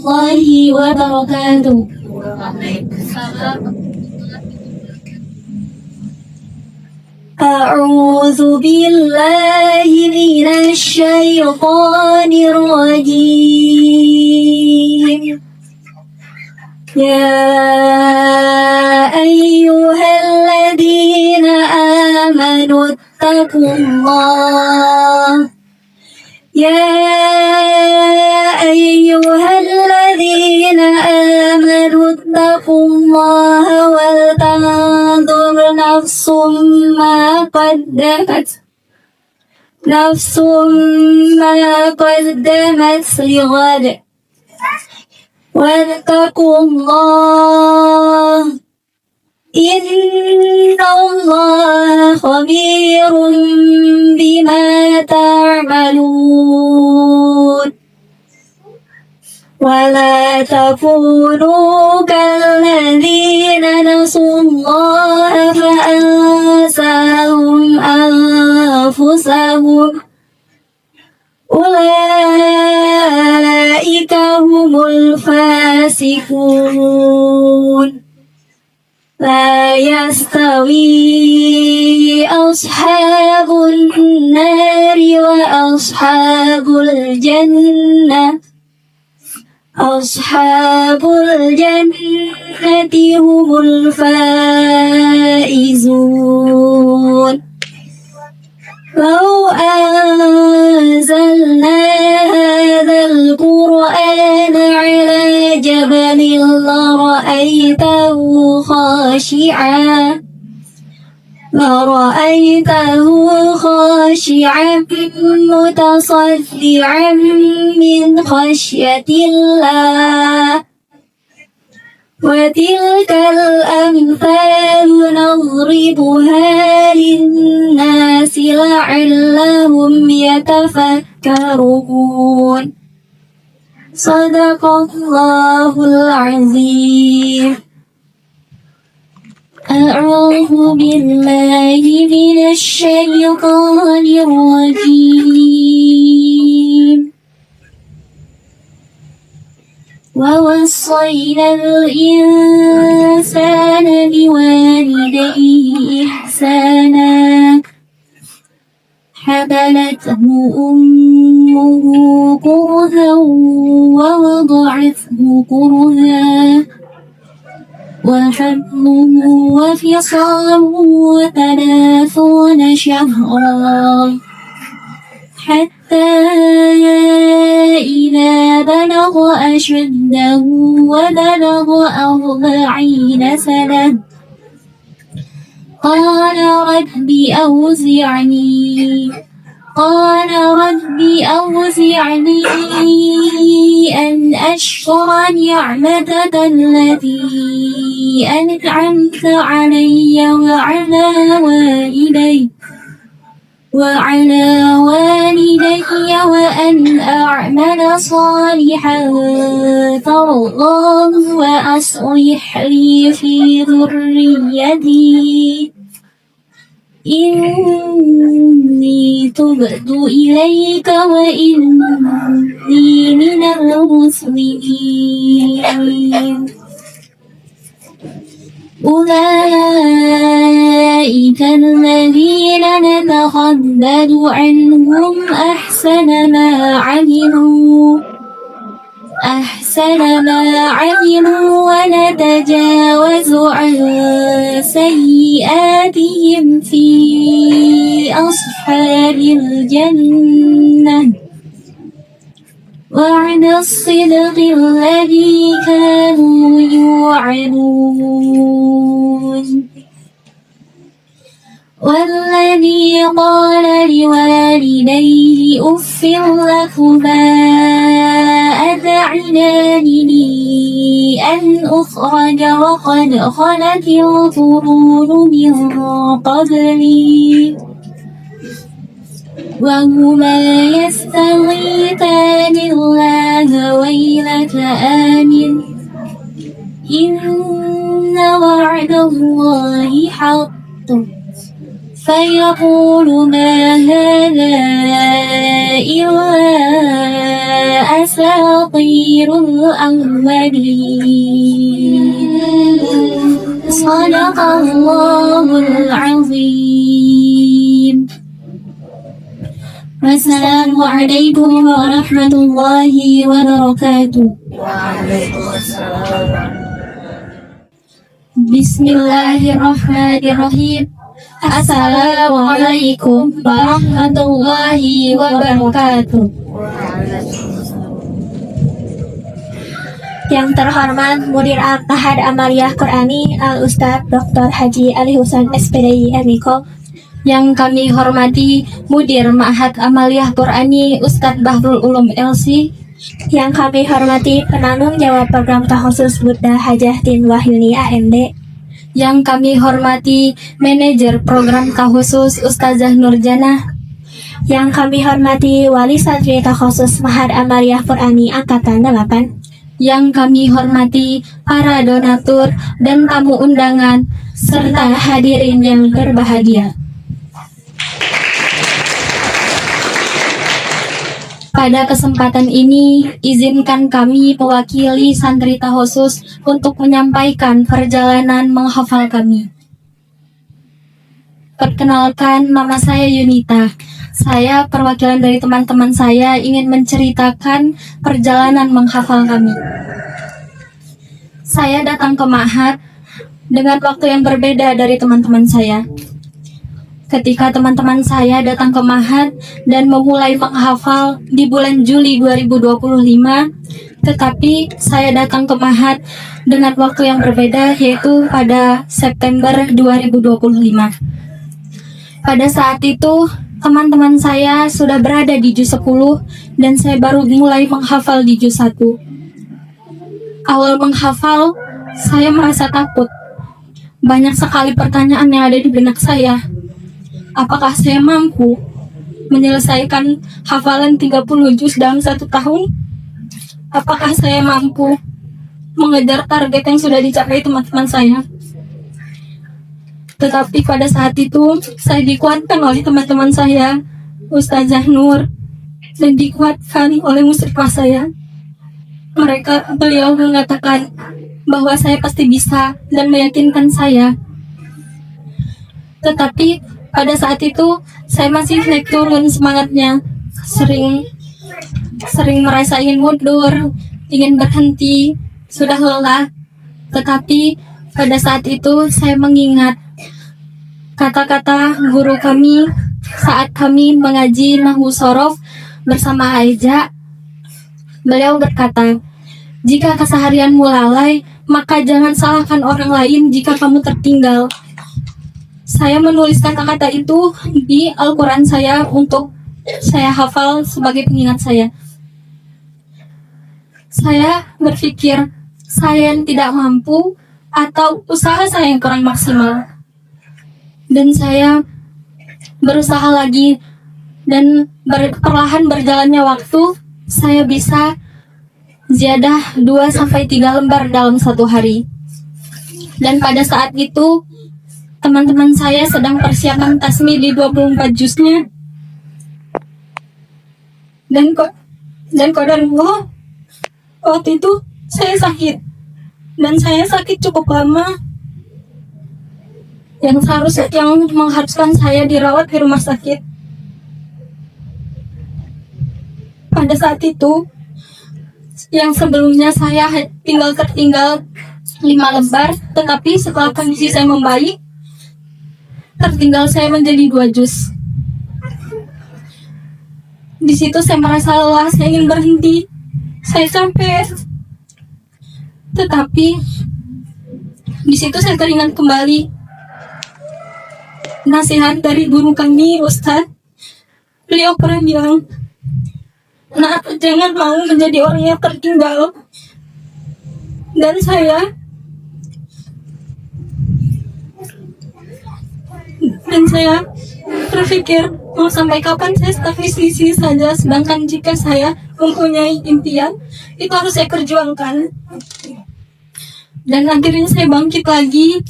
الله وبركاته. أعوذ بالله من الشيطان الرجيم. يا أيها الذين آمنوا اتقوا الله. يا أيها الذين آمنوا اتقوا الله ولتنظر نفس ما قدمت لغد واتقوا الله إن الله خبير بما تعملون. ولا تكونوا كالذين نسوا الله فأنساهم أنفسهم أولئك هم الفاسقون. لا يستوي أصحاب النار وأصحاب الجنة. أصحاب الجنة هم الفائزون. لو أنزلنا هذا القرآن على جبل لرأيته خاشعا متصدعا من خشية الله. وتلك الأمثال نضربها للناس لعلهم يتفكرون. صدق الله العظيم. أعوذ بالله من الشيطان الرجيم. ووصينا الإنسان بوالديه إحسانا حملته أمه كرها ووضعته كرها وحمله وفصاله 30 شهرا حتى إذا بلغ أشده وبلغ 40 سنة قال رب أوزعني أن أشكر نعمتك التي أنعمت علي وعلى والدي وأن أعمل صالحا ترضاه وأصلح لي في ذريتي إني تبت إليك وإني من المسلمين. أولئك الذين نتقبل عنهم أحسن ما عملوا ونتجاوز عن سيئاتهم في أصحاب الجنة وعد الصدق الذي كانوا يوعدون. والذي قال لوالديه أف لكما أتعنانني أن أخرج وقد خلت القرون من قبلي وهما يستغيثان الله ويلك آمن إن وعد الله حق فيقول ما هذا إلا أساطير الأولين صدق الله العظيم. السلام عليكم ورحمة الله وبركاته. Bismillahirrahmanirrahim. Assalamualaikum warahmatullahi wabarakatuh. Yang terhormat Mudir Al-Ahad Amaliyah Qur'ani Al-Ustadz Dr. Haji Ali Husain SPDI MIKO. Yang kami hormati Mudir Ma'had Amaliyah Qur'ani Ustadz Bahrul Ulum LC. Yang kami hormati penanggung jawab program Takhusus Buddha Hajah Tin Wahyuni AMD. Yang kami hormati manajer program Takhusus Ustazah Nurjana. Yang kami hormati wali santri Takhusus Ma'had Amaliyah Qur'ani Angkatan 8. Yang kami hormati para donatur dan tamu undangan serta hadirin yang berbahagia. Pada kesempatan ini, izinkan kami mewakili santri Takhusus untuk menyampaikan perjalanan menghafal kami. Perkenalkan, nama saya Yunita. Saya perwakilan dari teman-teman saya ingin menceritakan perjalanan menghafal kami. Saya datang ke Ma'had dengan waktu yang berbeda dari teman-teman saya. Ketika teman-teman saya datang ke Ma'had dan memulai menghafal di bulan Juli 2025, tetapi saya datang ke Ma'had dengan waktu yang berbeda, yaitu pada September 2025. Pada saat itu, teman-teman saya sudah berada di juz 10 dan saya baru mulai menghafal di juz 1. Awal menghafal, saya merasa takut. Banyak sekali pertanyaan yang ada di benak saya. Apakah saya mampu menyelesaikan hafalan 30 juz dalam 1 tahun? Apakah saya mampu mengejar target yang sudah dicapai teman-teman saya? Tetapi pada saat itu, saya dikuatkan oleh teman-teman saya, Ustazah Nur, dan dikuatkan oleh musyrifah saya. Beliau mengatakan bahwa saya pasti bisa dan meyakinkan saya. Tetapi pada saat itu saya masih naik turun semangatnya, sering merasa ingin mundur, ingin berhenti, sudah lelah. Tetapi pada saat itu saya mengingat kata-kata guru kami saat kami mengaji Nahwu Shorof bersama Aiza. Beliau berkata, jika keseharianmu lalai, maka jangan salahkan orang lain jika kamu tertinggal. Saya menuliskan kata-kata itu di Al-Quran saya untuk saya hafal sebagai pengingat saya. Saya berpikir saya yang tidak mampu atau usaha saya yang kurang maksimal. Dan saya berusaha lagi dan perlahan berjalannya waktu, saya bisa ziyadah 2-3 lembar dalam 1 hari. Dan pada saat itu teman-teman saya sedang persiapan tasmi di 24 juznya. Dan qadarullah, waktu itu saya sakit. Dan saya sakit cukup lama, yang mengharuskan saya dirawat di rumah sakit. Pada saat itu, yang sebelumnya saya tertinggal 5 lembar, tetapi setelah kondisi saya membaik, tertinggal saya menjadi 2 juz. Di situ saya merasa lelah, saya ingin berhenti, saya capek. Tetapi di situ saya teringat kembali nasihat dari guru kami, Ustadz. Beliau pernah bilang, nah, jangan mau menjadi orang yang tertinggal. Dan saya berpikir, mau sampai kapan saya stuck di sisi saja, sedangkan jika saya mempunyai impian, itu harus saya perjuangkan. Dan akhirnya saya bangkit lagi,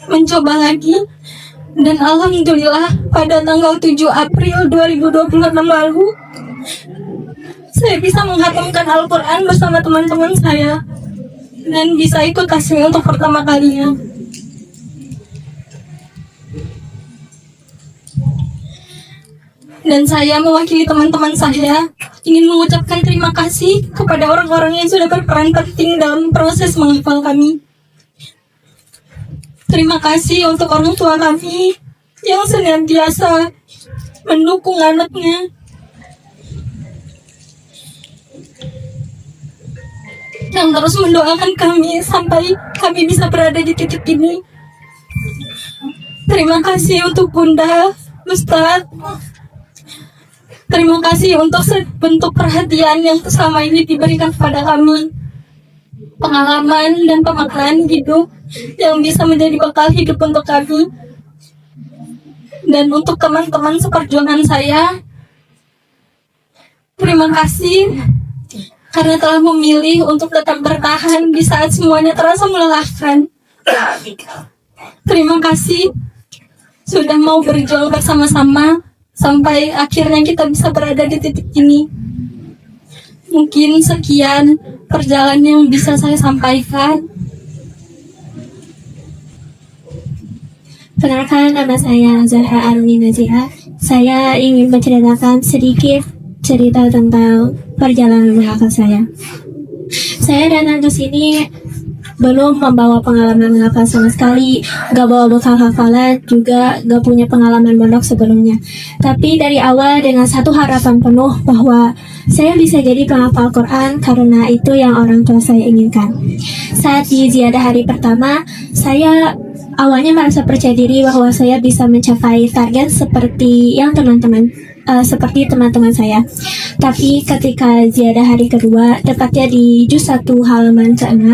mencoba lagi, Dan alhamdulillah pada tanggal 7 April 2026 lalu saya bisa menghatamkan Al-Quran bersama teman-teman saya dan bisa ikut tasmi untuk pertama kalinya. Dan saya mewakili teman-teman saya ingin mengucapkan terima kasih kepada orang-orang yang sudah berperan penting dalam proses menghafal kami. Terima kasih untuk orang tua kami yang senantiasa mendukung anaknya. Yang terus mendoakan kami sampai kami bisa berada di titik ini. Terima kasih untuk Bunda, Ustadz. Terima kasih untuk bentuk perhatian yang selama ini diberikan kepada kami. Pengalaman dan pemaknaan hidup yang bisa menjadi bekal hidup untuk kami. Dan untuk teman-teman seperjuangan saya, terima kasih karena telah memilih untuk tetap bertahan di saat semuanya terasa melelahkan. Terima kasih sudah mau berjuang bersama-sama sampai akhirnya kita bisa berada di titik ini. Mungkin sekian perjalanan yang bisa saya sampaikan. Perkenalkan, nama saya Zahra Aruni Nazira. Saya ingin menceritakan sedikit cerita tentang perjalanan menghafal saya. Saya datang ke sini belum membawa pengalaman menghafal sama sekali, gak bawa bekal hafalan, juga gak punya pengalaman pondok sebelumnya. Tapi dari awal dengan satu harapan penuh bahwa saya bisa jadi penghafal Quran karena itu yang orang tua saya inginkan. Saat di ziyadah hari pertama, saya awalnya merasa percaya diri bahwa saya bisa mencapai target seperti teman-teman saya. Tapi ketika ziyadah hari kedua, tepatnya di juz 1 halaman ke-6,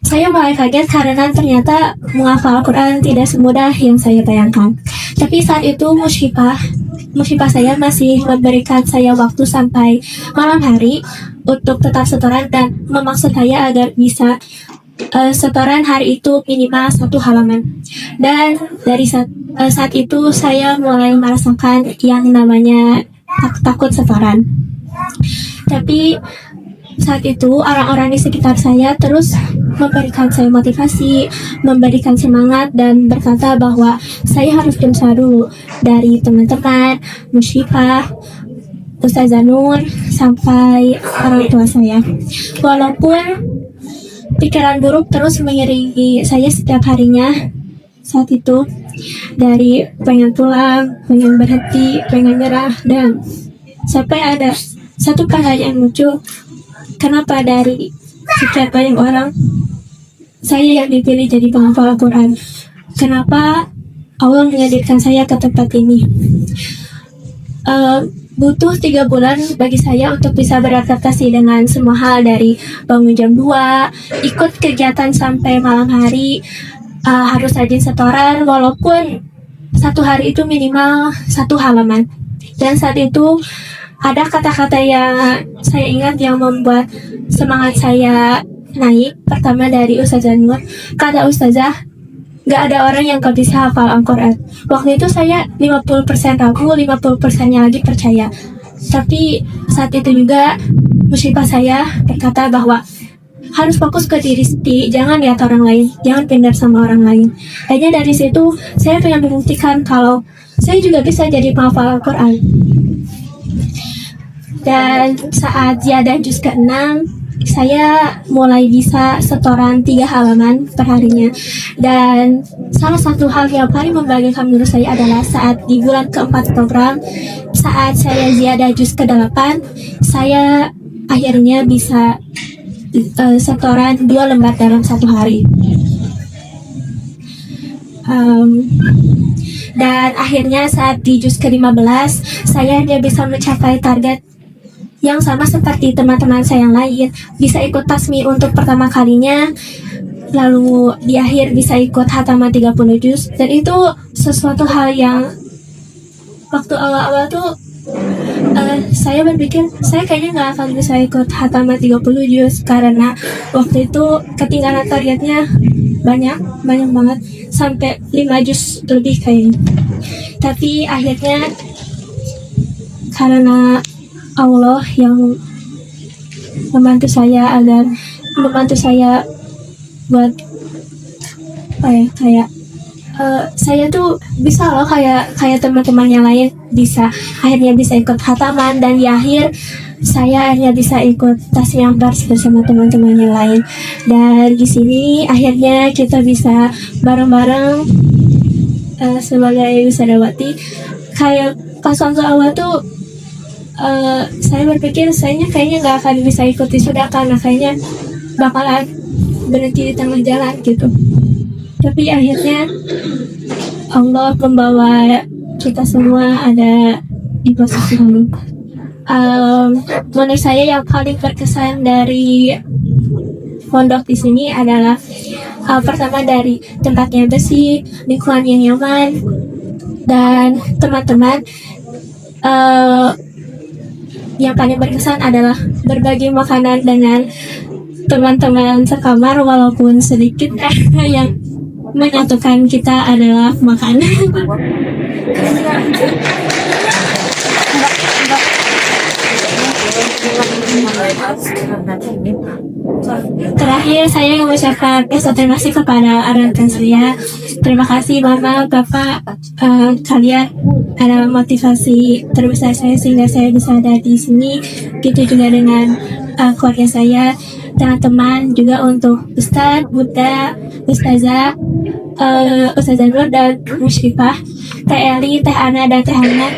saya mulai kaget karena ternyata menghafal Al-Quran tidak semudah yang saya bayangkan. Tapi saat itu musibah saya masih memberikan saya waktu sampai malam hari untuk tetap setoran dan memaksa saya agar bisa setoran hari itu minimal 1 halaman. Dan dari saat itu saya mulai merasakan yang namanya takut setoran. Tapi saat itu orang-orang di sekitar saya terus memberikan saya motivasi, memberikan semangat dan berkata bahwa saya harus berusaha dulu, dari teman-teman, musyrifah, Ustazah Nur, sampai orang tua saya. Walaupun pikiran buruk terus mengiringi saya setiap harinya saat itu, dari pengen pulang, pengen berhenti, pengen nyerah, dan sampai ada satu pertanyaan muncul, kenapa dari sekian banyak orang saya yang dipilih jadi penghafal Al-Quran? Kenapa Allah menghadirkan saya ke tempat ini? Butuh 3 bulan bagi saya untuk bisa beradaptasi dengan semua hal, dari bangun jam 2, ikut kegiatan sampai malam hari, harus rajin setoran walaupun 1 hari itu minimal 1 halaman. Dan saat itu ada kata-kata yang saya ingat yang membuat semangat saya naik. Pertama dari Ustazah Nur, kata Ustazah, gak ada orang yang gak bisa hafal Al-Quran. Waktu itu saya 50% ragu, 50%-nya lagi percaya. Tapi saat itu juga musibah saya berkata bahwa harus fokus ke diri sendiri, jangan lihat orang lain, jangan pindah sama orang lain. Akhirnya dari situ saya pengen membuktikan kalau saya juga bisa jadi penghafal Al-Quran. Dan saat ziyadah juz ke-6, saya mulai bisa setoran 3 halaman per harinya. Dan salah satu hal yang paling membanggakan menurut saya adalah saat di bulan ke-4 program, saat saya ziyadah juz ke-8, saya akhirnya bisa setoran 2 lembar dalam 1 hari. Dan akhirnya saat di juz ke-15, saya hanya bisa mencapai target yang sama seperti teman-teman saya yang lain, bisa ikut tasmi untuk pertama kalinya, lalu di akhir bisa ikut hataman 30 juz. Dan itu sesuatu hal yang waktu awal-awal tuh saya berpikir saya kayaknya nggak akan bisa ikut hataman 30 juz karena waktu itu ketinggalan targetnya banyak banget. sampai 5 juz lebih kayaknya. Tapi akhirnya karena Allah yang membantu saya buat apa ya, kayak saya tuh bisa loh kayak teman-teman yang lain bisa akhirnya bisa ikut khataman, dan di akhir saya akhirnya bisa ikut tasmiyah bars bersama teman-teman yang lain. Dan di sini akhirnya kita bisa bareng-bareng sebagai wisadawati. Kayak pas waktu awal tuh saya berpikir saya kayaknya nggak akan bisa ikut wisuda karena kayaknya bakalan berhenti di tengah jalan gitu. Tapi akhirnya Allah membawa kita semua ada di posisi ini. Menurut saya yang paling berkesan dari pondok di sini adalah pertama dari tempatnya bersih, lingkungan yang nyaman, dan teman-teman. Yang paling berkesan adalah berbagi makanan dengan teman-teman sekamar, walaupun sedikit yang menyatukan kita adalah makanan. Terakhir saya mengucapkan terima kasih kepada orang tua saya. Terima kasih Mama, Bapak, kalian adalah motivasi terbesar saya sehingga saya bisa ada di sini. Gitu juga dengan keluarga saya, teman-teman, juga untuk Ustadz, Buddha, Ustazah, Ustazah Nur dan Musyrifah, Teh Eli, Teh Ana, dan Teh Hana.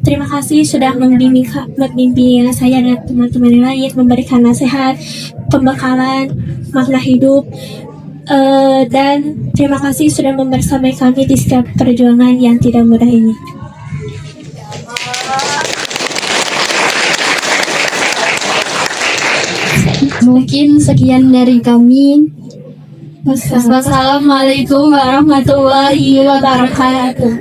Terima kasih sudah membimbing saya dan teman-teman yang lain, memberikan nasihat, pembekalan, makna hidup, dan terima kasih sudah membersamai kami di setiap perjuangan yang tidak mudah ini. Mungkin sekian dari kami. Wassalamualaikum warahmatullahi wabarakatuh.